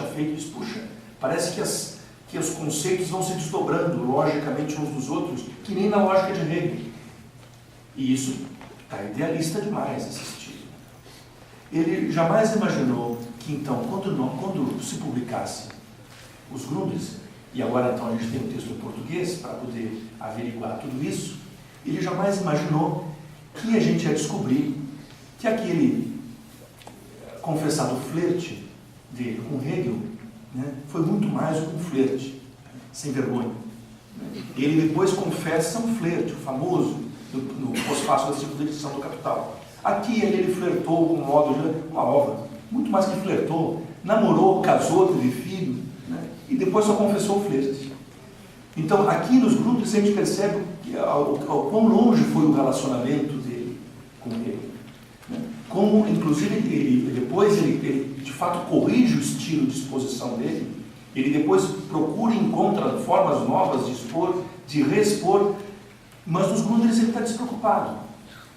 tinha feito e disse, puxa, parece que os conceitos vão se desdobrando logicamente uns dos outros, que nem na lógica de Hegel. E isso está idealista demais, esse estilo. Ele jamais imaginou que, então, quando se publicasse os Grundrisse, e agora então a gente tem um texto em português para poder averiguar tudo isso, ele jamais imaginou que a gente ia descobrir que aquele confessado flerte dele com Hegel, né, foi muito mais do que um flerte, sem vergonha. Ele depois confessa um flerte, o famoso, no pós-fácil da segunda edição do Capital. Aqui ele flertou com modo de uma obra, muito mais que flertou, namorou, casou, teve filho, né, e depois só confessou o flerte. Então, aqui nos Grundrisse a gente percebe ao quão longe foi o relacionamento dele com ele. Né? Como, inclusive, ele de fato corrige o estilo de exposição dele, ele depois procura e encontra formas novas de expor, de reexpor, mas nos Grundrisse ele está despreocupado.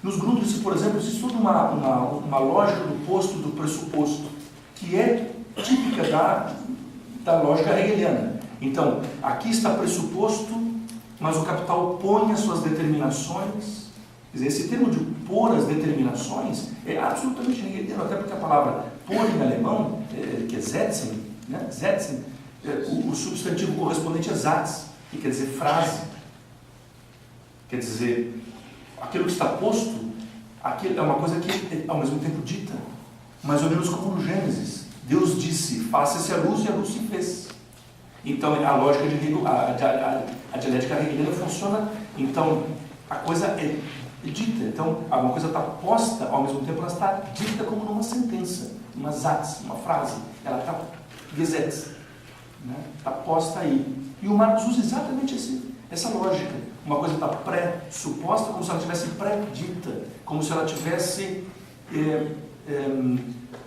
Nos Grundrisse, por exemplo, existe toda uma lógica do posto, do pressuposto, que é típica da lógica hegeliana. Então, aqui está pressuposto, mas o Capital põe as suas determinações. Quer dizer, esse termo de pôr as determinações é absolutamente hegeliano, até porque a palavra pôr em alemão, que é setzen, né? Setzen, o substantivo correspondente é Satz, que quer dizer frase. Quer dizer, aquilo que está posto, aquilo é uma coisa que é ao mesmo tempo dita, mais ou menos como no Gênesis. Deus disse, faça-se a luz, e a luz se fez. Então, a lógica de Hegel, a dialética hegeliana funciona, então, a coisa é dita. Então, alguma coisa está posta, ao mesmo tempo ela está dita como numa sentença, uma Satz, uma frase. Ela está gesetzt, né? Está posta aí. E o Marx usa exatamente essa lógica. Uma coisa está pré-suposta, como se ela tivesse pré-dita, como se ela tivesse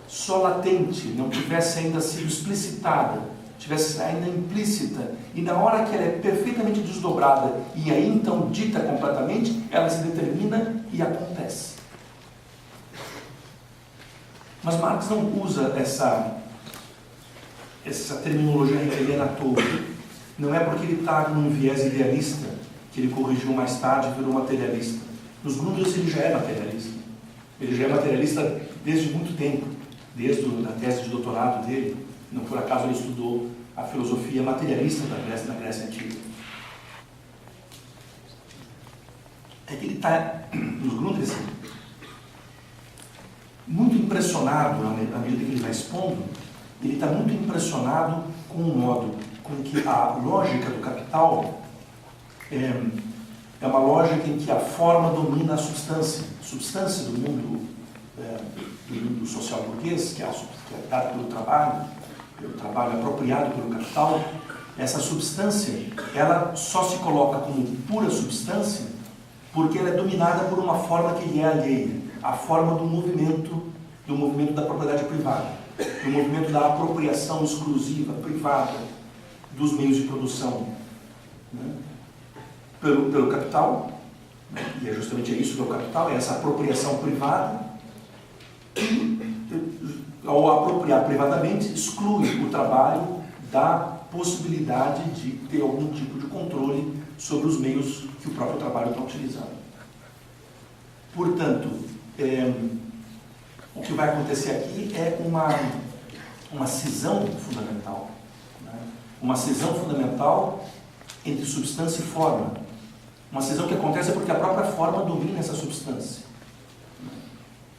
só latente, não tivesse ainda sido explicitada, tivesse ainda implícita, e na hora que ela é perfeitamente desdobrada e aí então dita completamente, ela se determina e acontece. Mas Marx não usa essa terminologia hegeliana à toa. Não é porque ele está num viés idealista que ele corrigiu mais tarde e virou materialista. Nos Grundrisse ele já é materialista. Ele já é materialista desde muito tempo, desde a tese de doutorado dele. Não por acaso ele estudou a filosofia materialista da Grécia Antiga. É que ele está, nos Grundrisse, muito impressionado, à medida que ele vai expondo, ele está muito impressionado com o modo com que a lógica do Capital é uma lógica em que a forma domina a substância do mundo social burguês, que é dado pelo trabalho apropriado pelo Capital. Essa substância, ela só se coloca como pura substância porque ela é dominada por uma forma que lhe é alheia, a forma do movimento da propriedade privada, do movimento da apropriação exclusiva, privada, dos meios de produção, né? pelo capital, né? E é justamente isso que é o capital, é essa apropriação privada, e ao apropriar privadamente, exclui o trabalho da possibilidade de ter algum tipo de controle sobre os meios que o próprio trabalho está utilizando. Portanto, o que vai acontecer aqui é uma cisão fundamental, né? Uma cisão fundamental entre substância e forma. Uma cisão que acontece porque a própria forma domina essa substância.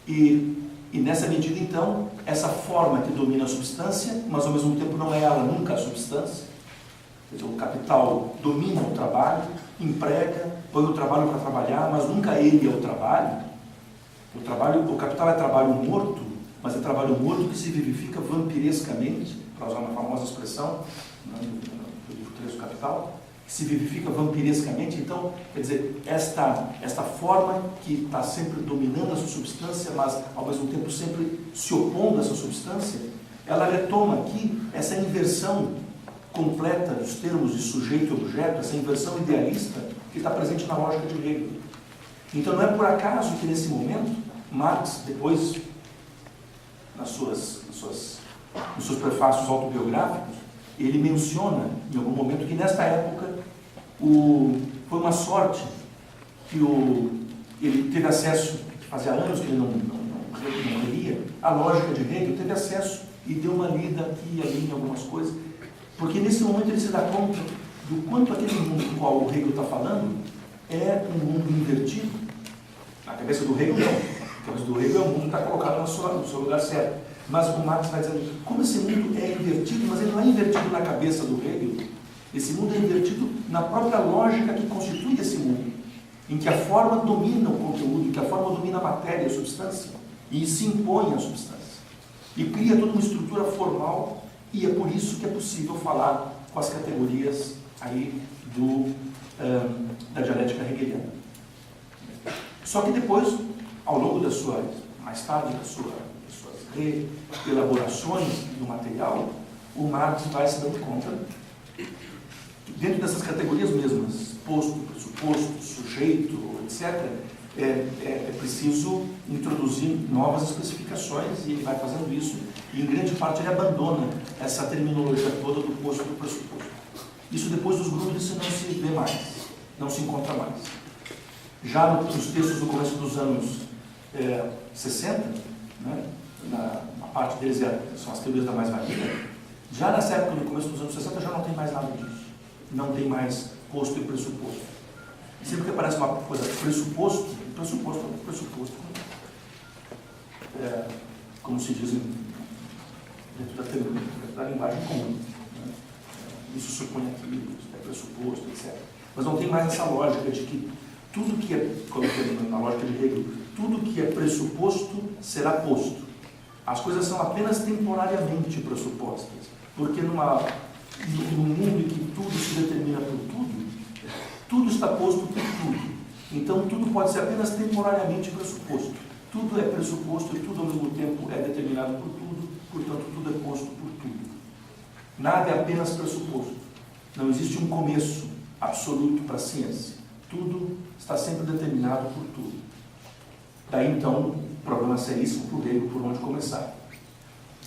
E nessa medida, então, essa forma que domina a substância, mas ao mesmo tempo não é ela nunca a substância. Quer dizer, o capital domina o trabalho, emprega, põe o trabalho para trabalhar, mas nunca ele é o trabalho. O capital é trabalho morto, mas é trabalho morto que se vivifica vampirescamente, para usar uma famosa expressão, né, do livro 3 do Capital, que se vivifica vampirescamente. Então, quer dizer, esta forma que está sempre dominando a sua substância, mas ao mesmo tempo sempre se opondo a essa substância, ela retoma aqui essa inversão completa dos termos de sujeito e objeto, essa inversão idealista que está presente na lógica de Hegel. Então não é por acaso que nesse momento Marx, depois nas suas nos seus prefácios autobiográficos, ele menciona, em algum momento, que nesta época foi uma sorte que ele teve acesso, fazia anos que ele não lia, a lógica de Hegel, teve acesso e deu uma lida aqui e ali em algumas coisas, porque nesse momento ele se dá conta do quanto aquele mundo do qual o Hegel está falando é um mundo invertido. Na cabeça do Hegel, não. Na cabeça do Hegel, o mundo está colocado no seu lugar certo. Mas o Marx vai dizendo, como esse mundo é invertido, mas ele não é invertido na cabeça do Hegel. Esse mundo é invertido na própria lógica que constitui esse mundo, em que a forma domina o conteúdo, em que a forma domina a matéria, a substância, e se impõe à substância. E cria toda uma estrutura formal, e é por isso que é possível falar com as categorias aí da dialética hegeliana. Só que depois, ao longo mais tarde, das suas reelaborações do material, o Marx vai se dando conta que dentro dessas categorias mesmas, posto, pressuposto, sujeito, etc., é preciso introduzir novas especificações, e ele vai fazendo isso, e em grande parte ele abandona essa terminologia toda do posto e do pressuposto. Isso depois dos Grundrisse não se vê mais, não se encontra mais. Já nos textos do começo dos anos 60, né, na parte deles são as teorias da mais-valia, já nessa época, no começo dos anos 60, já não tem mais nada disso. Não tem mais posto e pressuposto. Sempre que aparece uma coisa pressuposto, como se diz dentro da linguagem comum. Né? Isso supõe aquilo, isso é pressuposto, etc. Mas não tem mais essa lógica de que tudo que é, como na lógica de Hegel, tudo que é pressuposto será posto. As coisas são apenas temporariamente pressupostas, porque num mundo em que tudo se determina por tudo está posto por tudo. Então tudo pode ser apenas temporariamente pressuposto. Tudo é pressuposto e tudo ao mesmo tempo é determinado por tudo, portanto tudo é posto por tudo. Nada é apenas pressuposto. Não existe um começo absoluto para a ciência. Tudo está sempre determinado por tudo. Daí então, problema seríssimo para o Hegel, por onde começar.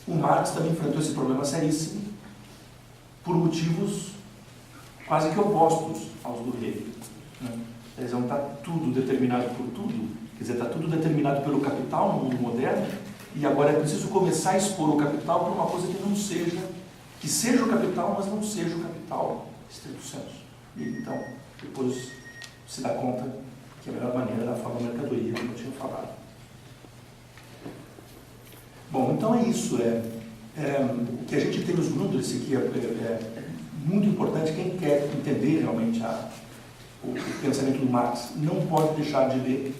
O Marx também enfrentou esse problema seríssimo por motivos quase que opostos aos do Hegel. Né? Eles não está tudo determinado por tudo, quer dizer, está tudo determinado pelo capital no mundo moderno, e agora é preciso começar a expor o capital para uma coisa que seja o capital, mas não seja o capital estrito sensu. E então, depois se dá conta que a melhor maneira era falar mercadoria, como eu tinha falado. Bom, então é isso. O que a gente tem nos Grundrisse, que é muito importante, quem quer entender realmente o pensamento do Marx, não pode deixar de ler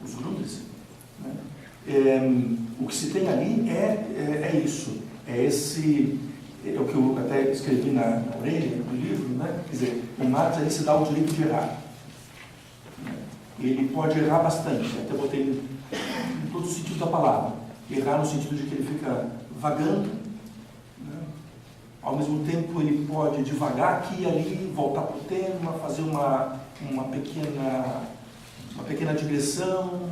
os Grundrisse. Né? O que se tem ali é isso. É o que eu até escrevi na orelha do livro, né? Quer dizer, o Marx ali se dá o direito de errar. Ele pode errar bastante, até botei em todo o sentido da palavra. Errar no sentido de que ele fica vagando, né? Ao mesmo tempo ele pode devagar aqui e ali, voltar para o tema, fazer uma pequena digressão.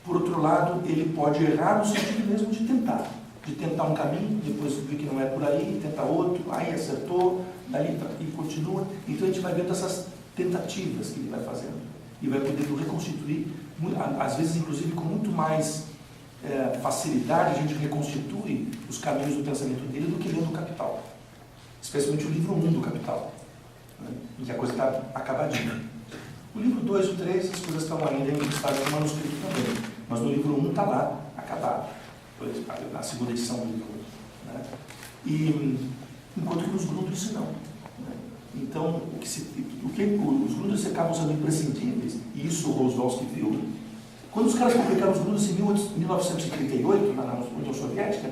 Por outro lado, ele pode errar no sentido mesmo de tentar um caminho, depois ver que não é por aí, tentar outro, aí acertou, dali e continua. Então a gente vai vendo essas tentativas que ele vai fazendo e vai podendo reconstituir, às vezes inclusive com muito mais facilidade. A gente reconstitui os caminhos do pensamento dele do que lendo o Capital, especialmente o livro 1 do Capital, né, em que a coisa está acabadinha. O livro 2 e o 3, as coisas estão ainda em estágio de manuscrito também, mas no livro 1 está lá, acabado, na segunda edição do livro 1. Né? E, enquanto que nos Grundrisse não. Né? Então, os Grundrisse acabam sendo imprescindíveis, e isso o Rosdolsky viu. Quando os caras publicaram os Grundrisse em 1938, na União Soviética,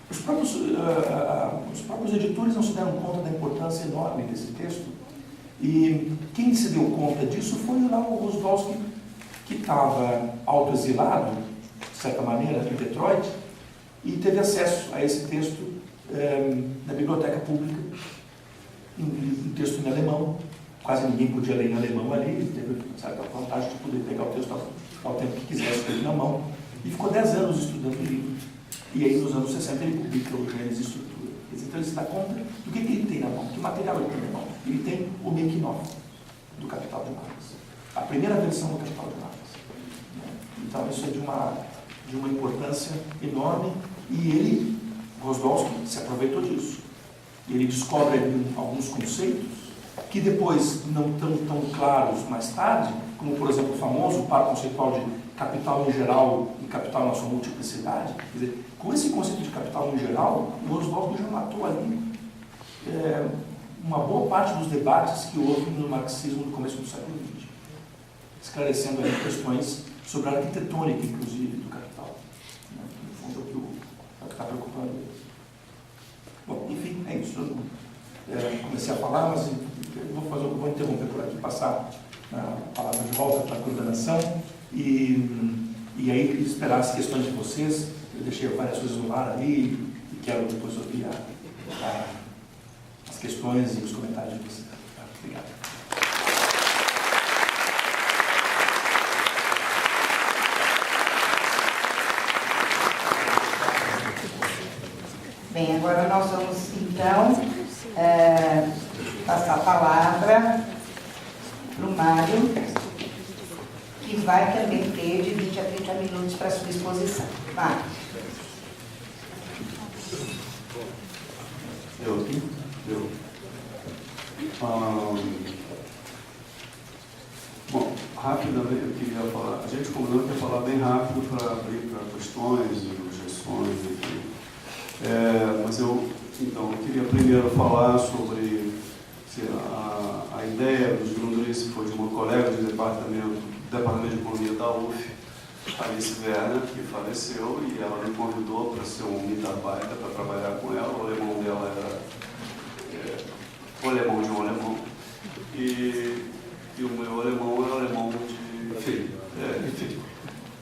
os próprios editores não se deram conta da importância enorme desse texto. E quem se deu conta disso foi lá o Rosdolsky, que estava autoexilado, de certa maneira, em Detroit, e teve acesso a esse texto na biblioteca pública, um texto em alemão. Quase ninguém podia ler em alemão ali, ele teve certa vantagem de poder pegar o texto ao tempo que quisesse, escrever na mão, e ficou 10 anos estudando o livro, E aí, nos anos 60, ele publica o Gênesis e Estrutura. Então, ele se dá conta do que ele tem na mão, que material ele tem na mão. Ele tem o make-off do Capital de Marx. A primeira versão do Capital de Marx. Então, isso é de uma importância enorme. E ele, Rosdolsky, se aproveitou disso. Ele descobre alguns conceitos que depois não estão tão claros mais tarde, como, por exemplo, o famoso par conceitual de capital em geral e capital na sua multiplicidade. Quer dizer, com esse conceito de capital em geral, o Rosdolsky já matou ali uma boa parte dos debates que houve no marxismo no começo do século XX, esclarecendo aí questões sobre a arquitetônica, inclusive, do capital. No fundo, é o que está preocupando ele. Bom, enfim, é isso. Eu comecei a falar, mas eu vou interromper por aqui, passar a palavra de volta para a coordenação e aí esperar as questões de vocês. Eu deixei várias coisas no ar ali e quero depois ouvir as questões e os comentários de vocês. Obrigado. Bem, agora nós vamos, então, passar a palavra para o Mário, que vai também ter de 20 a 30 minutos para a sua exposição. Mário. Bom, rapidamente eu queria falar, a gente combinou que ia falar bem rápido para abrir para questões e objeções, enfim. Mas eu queria primeiro falar sobre a ideia dos Grundrisse foi de uma colega do departamento de Economia da UF, Alice Werner, que faleceu, e ela me convidou para ser um mitarbeiter, para trabalhar com ela. O alemão dela era o alemão de um alemão, e o meu alemão era alemão de... enfim.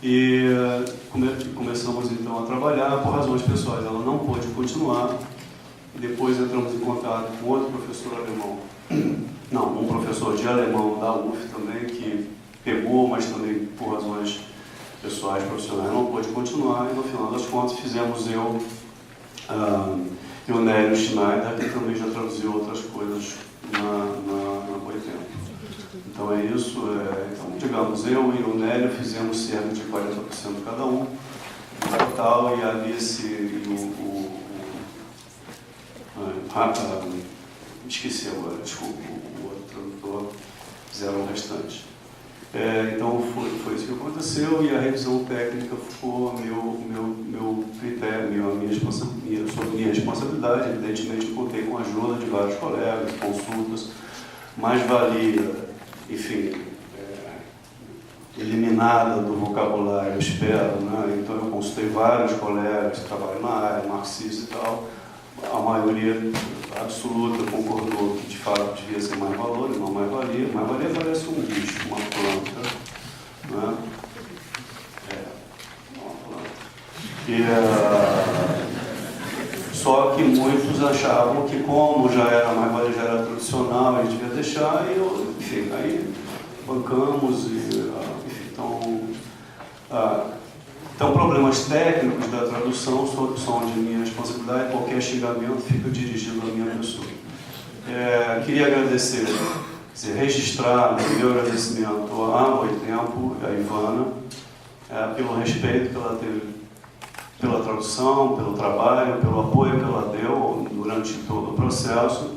E começamos então a trabalhar por razões pessoais. Ela não pôde continuar, e depois entramos em contato com outro professor alemão, um professor de alemão da UF também, que pegou, mas também por razões pessoais, profissionais, não pôde continuar, e no final das contas fizemos eu e o Nélio Schneider, que também já traduziu outras coisas na Boitempo. Então é isso, então, digamos, eu e o Nélio fizemos cerca de 40% cada um, no total, e a Alice e esqueci agora, desculpa, o outro tradutor fizeram o restante. Então foi isso que aconteceu, e a revisão técnica ficou meu critério, sob minha responsabilidade. Evidentemente eu contei com a ajuda de vários colegas, consultas, mais valia, enfim, eliminada do vocabulário, eu espero, né? Então eu consultei vários colegas que trabalham na área, marxistas e tal. A maioria absoluta concordou que de fato devia ser mais valor e não mais valia. Mais valia parece um bicho, uma planta, né? Uma planta. Só que muitos achavam que, como já era mais valia, já era tradicional, a gente devia deixar, e enfim, aí bancamos e então, problemas técnicos da tradução são de minha responsabilidade. Qualquer xingamento fica dirigido à minha pessoa. Queria agradecer, registrar meu agradecimento à Boitempo, à Ivana, pelo respeito que ela teve pela tradução, pelo trabalho, pelo apoio que ela deu durante todo o processo.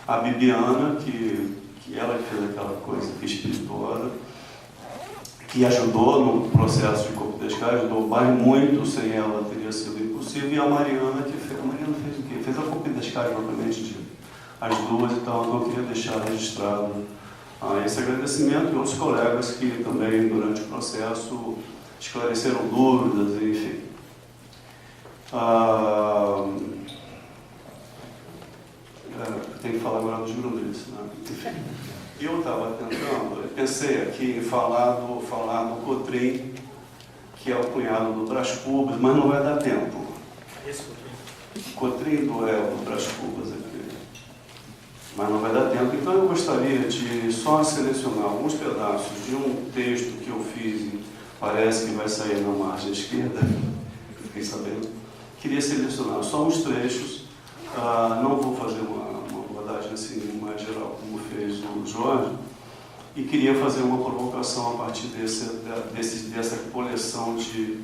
A Bibiana, que ela fez aquela coisa espirituosa, que ajudou no processo de copidescagem, ajudou muito, sem ela teria sido impossível, e a Mariana, a Mariana fez o quê? Fez a copidescagem propriamente dita, as duas, então eu queria deixar registrado esse agradecimento, e outros colegas que também, durante o processo, esclareceram dúvidas, enfim. Tem que falar agora dos Grundrisse, né? Enfim. Eu estava pensei aqui em falar do Cotrim, que é o cunhado do Brás Cubas, mas não vai dar tempo. Cotrim do Brás Cubas aqui. Mas não vai dar tempo. Então eu gostaria de só selecionar alguns pedaços de um texto que eu fiz, e parece que vai sair na margem esquerda, fiquei sabendo, queria selecionar só uns trechos, não vou fazer uma abordagem assim mais geral como fez o Jorge, e queria fazer uma provocação a partir dessa coleção de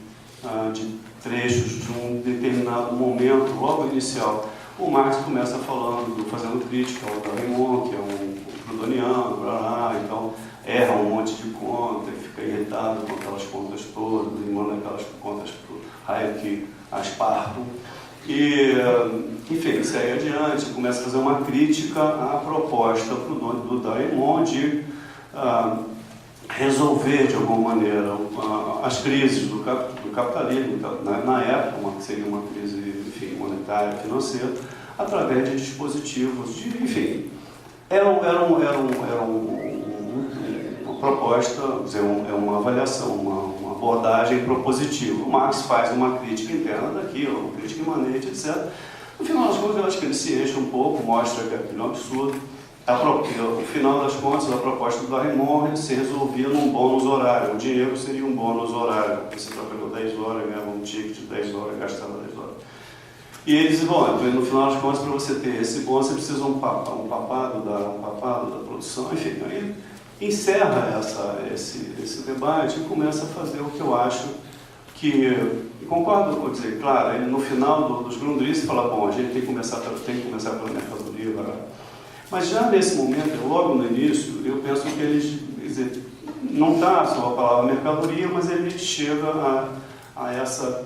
trechos de um determinado momento, logo inicial. O Marx começa fazendo crítica ao Raymond, que é um proudhoniano, então erra um monte de conta, e fica irritado com aquelas contas todas, e manda aquelas contas para o Hayek as partam. E, enfim, segue adiante, começa a fazer uma crítica à proposta do Raymond de resolver de alguma maneira as crises do capitalismo, na época, que seria uma crise, enfim, monetária, financeira, através de dispositivos, enfim, era uma proposta, uma avaliação, uma abordagem propositiva. O Marx faz uma crítica interna daquilo, uma crítica imanente, etc. No final das contas, eu acho que ele se enche um pouco, mostra que aquilo é um absurdo. No final das contas, a proposta do Raymond se resolvia num bônus horário. O dinheiro seria um bônus horário. Você trabalhou 10 horas, ganhava um ticket de 10 horas, gastava 10 horas. E ele diz, bom, no final das contas, para você ter esse bônus, você precisa um papado da produção. Enfim, aí encerra esse debate e começa a fazer o que eu acho que... Concordo com dizer, claro, ele, no final dos Grundrisse fala, bom, a gente tem que começar pela mercadoria, mas já nesse momento, logo no início, eu penso que ele, quer dizer, não está só a palavra mercadoria, mas ele chega a essa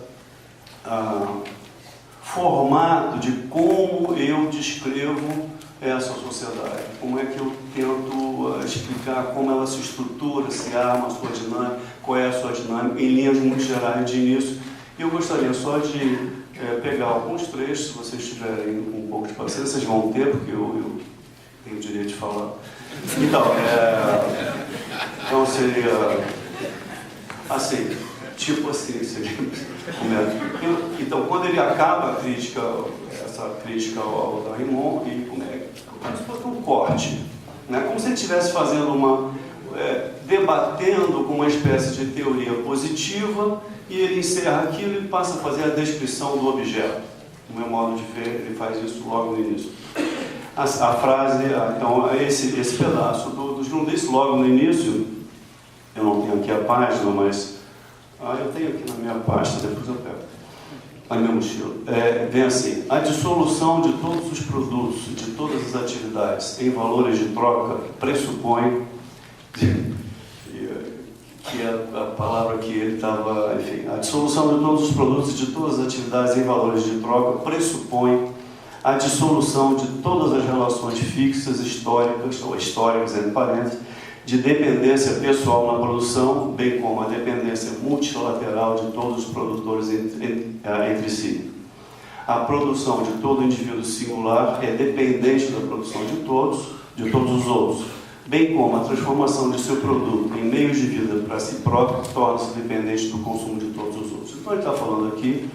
formato de como eu descrevo essa sociedade, como é que eu tento explicar como ela se estrutura, se arma a sua dinâmica, qual é a sua dinâmica, em linhas muito gerais de início. Eu gostaria só de pegar alguns trechos, se vocês tiverem um pouco de paciência, vocês vão ter, porque eu tenho o direito de falar. Então seria assim, tipo assim, seria, então quando ele acaba essa crítica ao Raymond, e como se fosse um corte, né? Como se ele estivesse fazendo debatendo com uma espécie de teoria positiva, e ele encerra aquilo e passa a fazer a descrição do objeto. No meu modo de ver, ele faz isso logo no início. A frase, então, esse pedaço dos Grundrisse, logo no início, eu não tenho aqui a página, mas eu tenho aqui na minha pasta, depois eu pego, na minha mochila. Vem assim: a dissolução de todos os produtos, de todas as atividades em valores de troca, pressupõe, que é a palavra que ele estava, enfim, a dissolução de todos os produtos e de todas as atividades em valores de troca pressupõe a dissolução de todas as relações fixas, históricas, ou históricas, entre parênteses, de dependência pessoal na produção, bem como a dependência multilateral de todos os produtores entre si. A produção de todo indivíduo singular é dependente da produção de todos os outros, bem como a transformação de seu produto em meios de vida para si próprio torna-se dependente do consumo de todos os outros. Então ele está falando aqui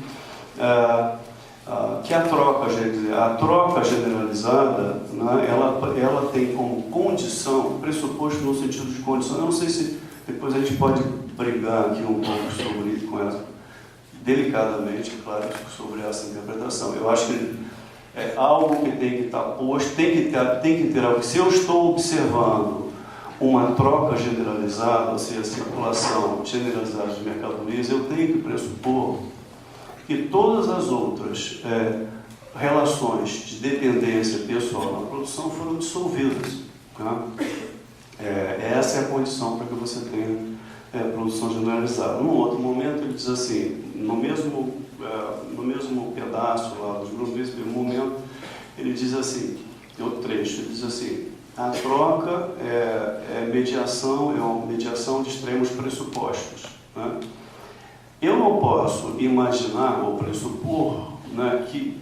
que a troca generalizada, né, ela tem como condição, pressuposto no sentido de condição. Eu não sei se depois a gente pode brigar aqui um pouco delicadamente, claro, sobre essa interpretação. Eu acho que é algo que tem que estar posto, tem que ter algo. Se eu estou observando uma troca generalizada, ou seja, a circulação generalizada de mercadorias, eu tenho que pressupor que todas as outras relações de dependência pessoal na produção foram dissolvidas. Tá? Essa é a condição para que você tenha produção generalizada. Num outro momento, ele diz assim, no mesmo pedaço lá dos Grundrisse, no momento, ele diz assim, tem outro trecho, ele diz assim: a troca é uma mediação de extremos pressupostos. Né? Eu não posso imaginar ou pressupor, né, que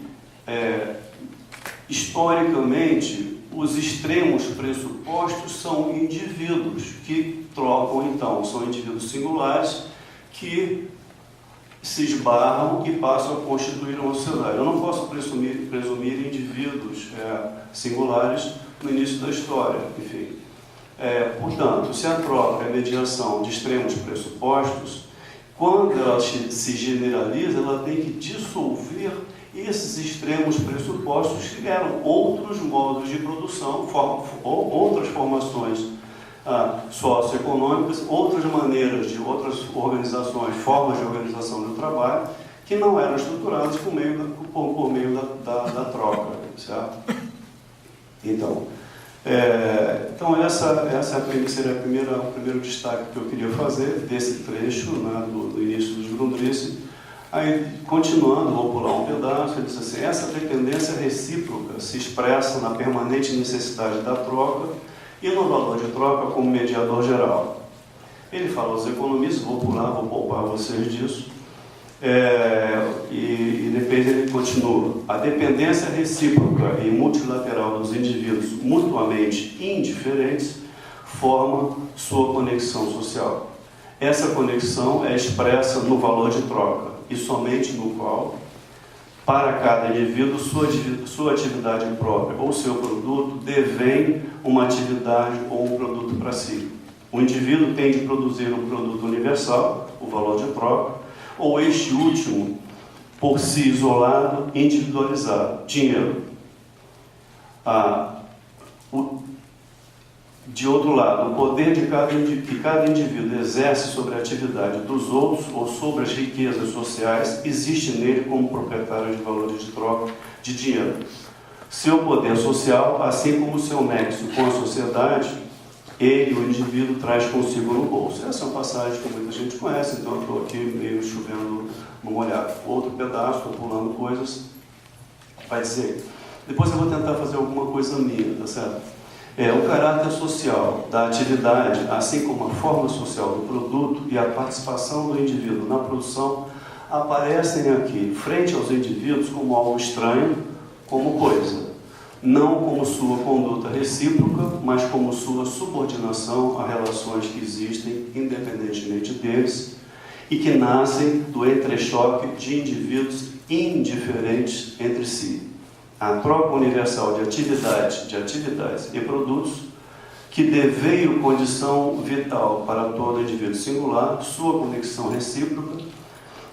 historicamente os extremos pressupostos são indivíduos que trocam, então, são indivíduos singulares que se esbarram e passam a constituir uma sociedade. Eu não posso presumir indivíduos singulares no início da história, enfim. Portanto, se a troca é mediação de extremos pressupostos, quando ela se generaliza, ela tem que dissolver esses extremos pressupostos que eram outros modos de produção, outras formações socioeconômicas, outras maneiras de outras organizações, formas de organização do trabalho, que não eram estruturadas por meio da troca, certo? Então, seria o primeiro destaque que eu queria fazer desse trecho, né, do início dos Grundrisse. Aí, continuando, vou pular um pedaço, ele diz assim: essa dependência recíproca se expressa na permanente necessidade da troca e no valor de troca como mediador geral. Ele fala aos economistas, vou poupar vocês disso, e depois ele continua: a dependência recíproca e multilateral dos indivíduos mutuamente indiferentes forma sua conexão social. Essa conexão é expressa no valor de troca, e somente no qual, para cada indivíduo, sua atividade própria ou seu produto devém uma atividade ou um produto para si. O indivíduo tem de produzir um produto universal, o valor de troca, ou este último, por si isolado, individualizado, dinheiro. De outro lado, o poder que cada indivíduo exerce sobre a atividade dos outros ou sobre as riquezas sociais existe nele como proprietário de valores de troca de dinheiro. Seu poder social, assim como seu nexo com a sociedade, ele, o indivíduo, traz consigo no bolso. Essa é uma passagem que muita gente conhece, então eu estou aqui meio chovendo no molhado. Outro pedaço, estou pulando coisas, vai dizer. Depois eu vou tentar fazer alguma coisa minha, tá certo? O caráter social da atividade, assim como a forma social do produto e a participação do indivíduo na produção, aparecem aqui, frente aos indivíduos, como algo estranho, como coisa, não como sua conduta recíproca, mas como sua subordinação a relações que existem independentemente deles e que nascem do entrechoque de indivíduos indiferentes entre si. A troca universal de atividades e produtos, que deveio condição vital para todo indivíduo singular, sua conexão recíproca,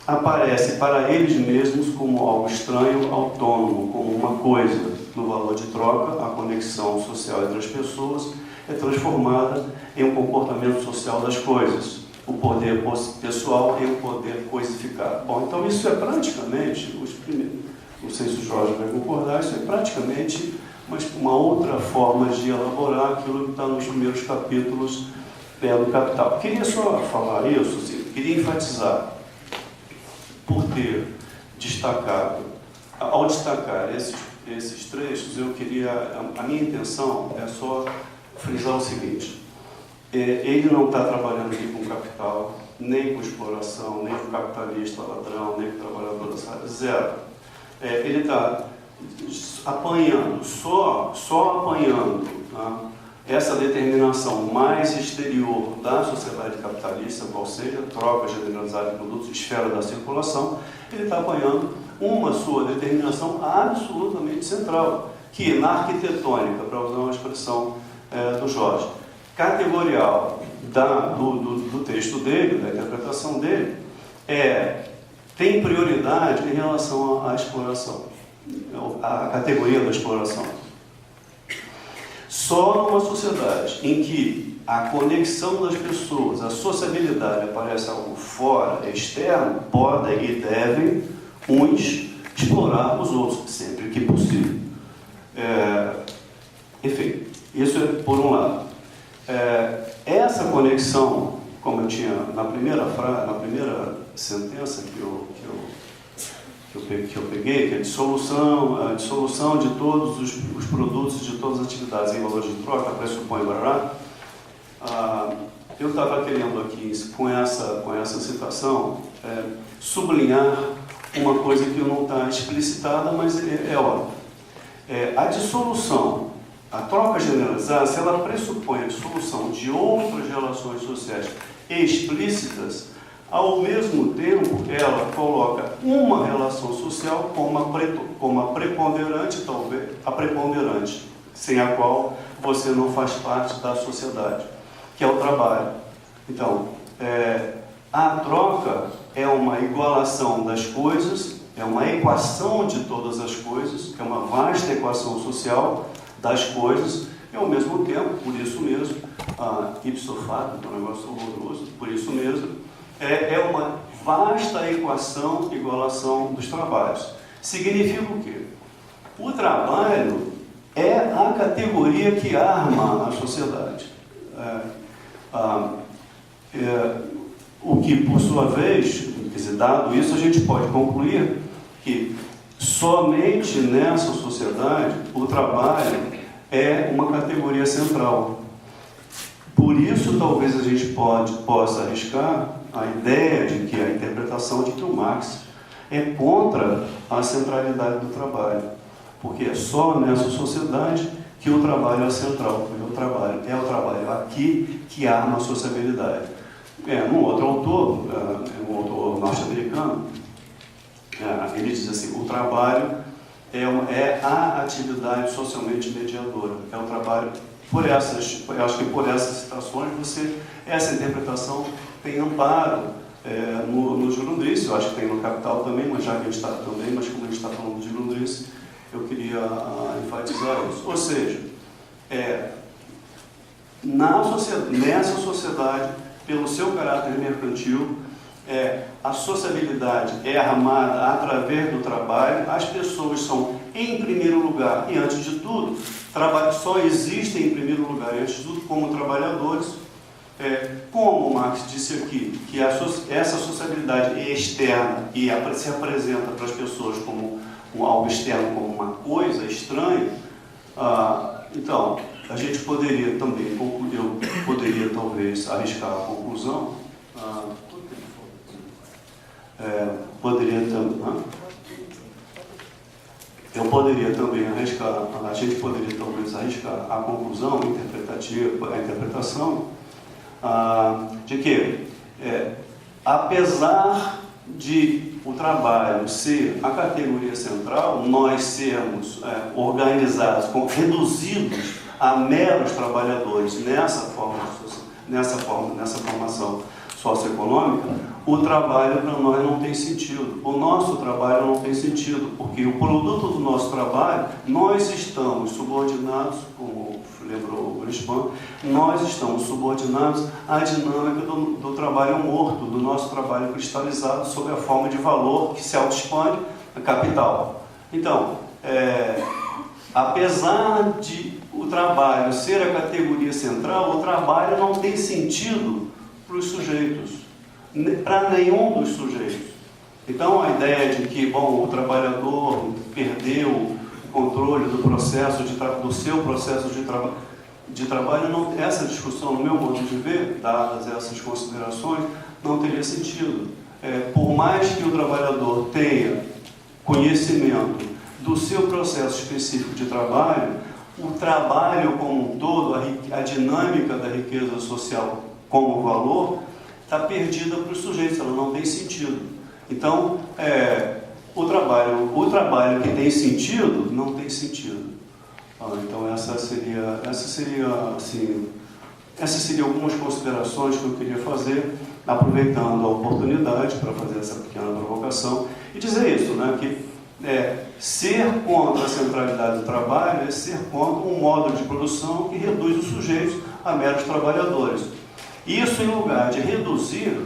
aparece para eles mesmos como algo estranho, autônomo, como uma coisa. No valor de troca, a conexão social entre as pessoas é transformada em um comportamento social das coisas, o poder pessoal em um poder coisificado. Bom, então isso é praticamente os primeiros. Não sei se o Jorge vai concordar, isso é praticamente uma outra forma de elaborar aquilo que está nos primeiros capítulos do Capital. Queria só falar isso, assim, queria enfatizar, por ter destacado, ao destacar esses trechos, a minha intenção é só frisar o seguinte: ele não está trabalhando aqui com capital, nem com exploração, nem com capitalista ladrão, nem com trabalhador dessa área, zero. Ele está apanhando, só apanhando, tá, essa determinação mais exterior da sociedade capitalista, qual seja, troca generalizada de produtos, esfera da circulação. Ele está apanhando uma sua determinação absolutamente central, que na arquitetônica, para usar uma expressão do Jorge, categorial do texto dele, da interpretação dele, tem prioridade em relação à exploração, à categoria da exploração. Só numa sociedade em que a conexão das pessoas, a sociabilidade aparece algo fora, externo, podem e devem uns explorar os outros, sempre que possível. Enfim, isso é por um lado. Essa conexão, como eu tinha na primeira sentença que eu peguei, que é a dissolução de todos os produtos, de todas as atividades em valor de troca, pressupõe barará. Eu estava querendo aqui, com essa citação, sublinhar uma coisa que não está explicitada, mas é óbvio. A dissolução, a troca generalizada, se ela pressupõe a dissolução de outras relações sociais explícitas, ao mesmo tempo ela coloca uma relação social como a preponderante, talvez, a preponderante, sem a qual você não faz parte da sociedade, que é o trabalho. Então, A troca é uma igualação das coisas, é uma equação de todas as coisas, é uma vasta equação social das coisas, e ao mesmo tempo, por isso mesmo, ipso facto, que é um negócio horroroso, por isso mesmo, é uma vasta equação, igualação dos trabalhos. Significa o quê? O trabalho é a categoria que arma a sociedade. O que, por sua vez, quer dizer, dado isso, a gente pode concluir que somente nessa sociedade o trabalho é uma categoria central. Por isso, talvez a gente possa arriscar a ideia de que a interpretação de que o Marx é contra a centralidade do trabalho, porque é só nessa sociedade que o trabalho é central, porque é o trabalho aqui que arma a sociabilidade. Um outro autor norte-americano, ele diz assim: o trabalho é a atividade socialmente mediadora. É o trabalho, eu acho que por essas citações, essa interpretação tem amparo no Junodrice, eu acho que tem no Capital também, mas já que a gente está também, mas como a gente está falando de Junodrice, eu queria enfatizar isso. Ou seja, nessa sociedade, pelo seu caráter mercantil, a sociabilidade é armada através do trabalho, as pessoas são, em primeiro lugar, e antes de tudo, só existem em primeiro lugar, e antes de tudo, como trabalhadores. Como o Marx disse aqui, que essa sociabilidade é externa e se apresenta para as pessoas como algo externo, como uma coisa estranha, então, a gente poderia também, eu poderia talvez arriscar a conclusão, a gente poderia talvez arriscar a conclusão interpretativa, a interpretação, de que, apesar de o trabalho ser a categoria central, nós sermos organizados, reduzidos a meros trabalhadores nessa formação socioeconômica, o trabalho para nós não tem sentido. O nosso trabalho não tem sentido, porque o produto do nosso trabalho, nós estamos subordinados, como lembrou o Grispan, nós estamos subordinados à dinâmica do trabalho morto, do nosso trabalho cristalizado sob a forma de valor que se autoexpande, a capital. Então, apesar de o trabalho ser a categoria central, o trabalho não tem sentido para os sujeitos, para nenhum dos sujeitos. Então, a ideia de que, o trabalhador perdeu o controle do processo do seu processo de trabalho, essa discussão, no meu modo de ver, dadas essas considerações, não teria sentido. Por mais que o trabalhador tenha conhecimento do seu processo específico de trabalho, o trabalho como um todo, a dinâmica da riqueza social como valor, está perdida para os sujeitos, ela não tem sentido. Então, o trabalho que tem sentido, não tem sentido. Então, essas seriam algumas considerações que eu queria fazer, aproveitando a oportunidade para fazer essa pequena provocação, e dizer isso, que ser contra a centralidade do trabalho é ser contra um modo de produção que reduz os sujeitos a meros trabalhadores. Isso, em lugar de reduzir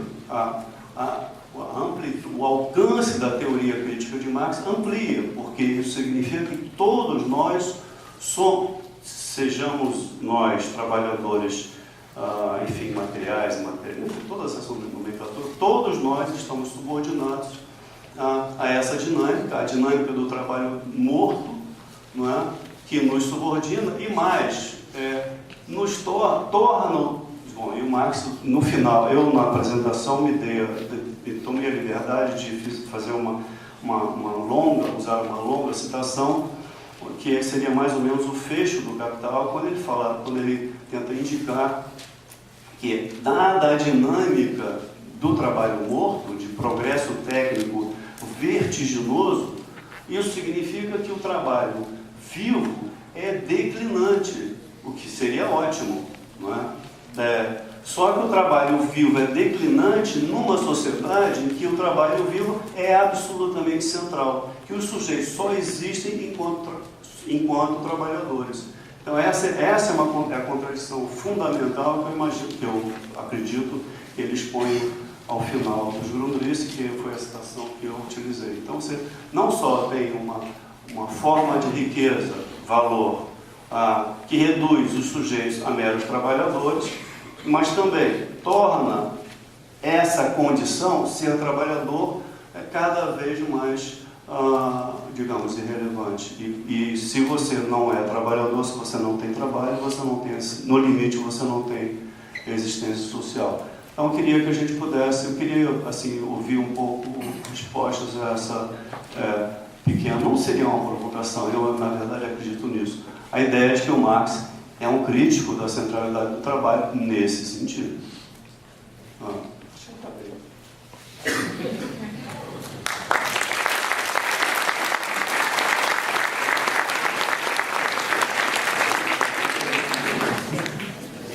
o alcance da teoria crítica de Marx, amplia, porque isso significa que todos nós sejamos nós trabalhadores, materiais, todas essas nomenclaturas, todos nós estamos subordinados a essa dinâmica, a dinâmica do trabalho morto, não é? Que nos subordina e mais, nos torna. E o Marx, no final, eu na apresentação tomei a liberdade de fazer usar uma longa citação, que seria mais ou menos o fecho do Capital, quando ele tenta indicar que, dada a dinâmica do trabalho morto, de progresso técnico vertiginoso, isso significa que o trabalho vivo é declinante, o que seria ótimo, não é? Só que o trabalho vivo é declinante numa sociedade em que o trabalho vivo é absolutamente central, que os sujeitos só existem enquanto trabalhadores. Então essa é a contradição fundamental que eu acredito que ele expõe ao final do Jurundrice, que foi a citação que eu utilizei. Então você não só tem uma forma de riqueza, valor, que reduz os sujeitos a meros trabalhadores, mas também torna essa condição, ser trabalhador, cada vez mais, digamos, irrelevante. E se você não é trabalhador, se você não tem trabalho, você não tem, no limite, você não tem existência social. Então, eu queria que a gente pudesse, assim, ouvir um pouco respostas a essa pequena, não seria uma provocação, eu, na verdade, acredito nisso. A ideia de que o Marx é um crítico da centralidade do trabalho nesse sentido. Eu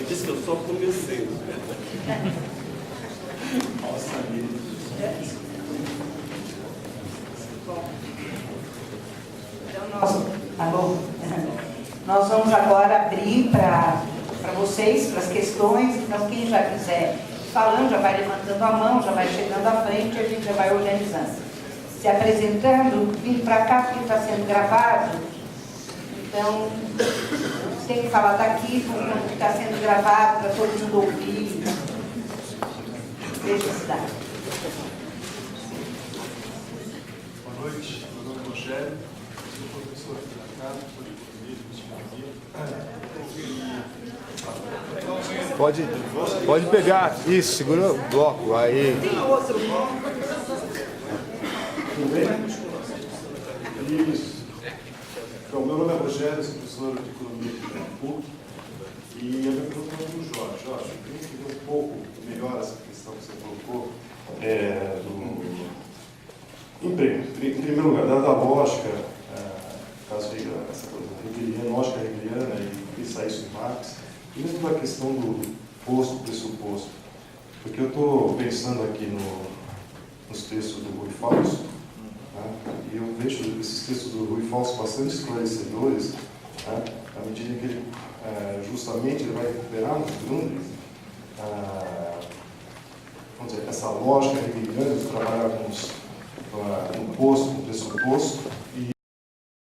disse que eu só comecei. Nós vamos agora abrir para vocês, para as questões. Então, quem já quiser falando, já vai levantando a mão, já vai chegando à frente e a gente já vai organizando. Se apresentando, vindo para cá porque está sendo gravado. Então, tem que falar daqui, porque está sendo gravado para todo mundo ouvir. Deixa se dar. Boa noite, meu nome é Rogério, sou professor aqui da casa, sou de português, pode pegar, isso, segura o bloco, aí. Tem outro bloco. Tudo bem? Isso. Então, meu nome é Rogério, sou professor de economia aqui da PUC, e a minha pergunta é para o Jorge. Jorge, eu queria entender um pouco melhor essa questão que você colocou do emprego. Em primeiro lugar, dada a lógica, caso veja essa coisa hegeliana, lógica hegeliana e pensar isso em Marx, e mesmo da questão do posto-pressuposto, porque eu estou pensando aqui nos textos do Rui Falso, e eu vejo esses textos do Rui Falso bastante esclarecedores, à medida que ele, justamente, ele vai recuperar nos Grundrisse, vamos dizer, essa lógica hegeliana de trabalhar com um posto, com pressuposto,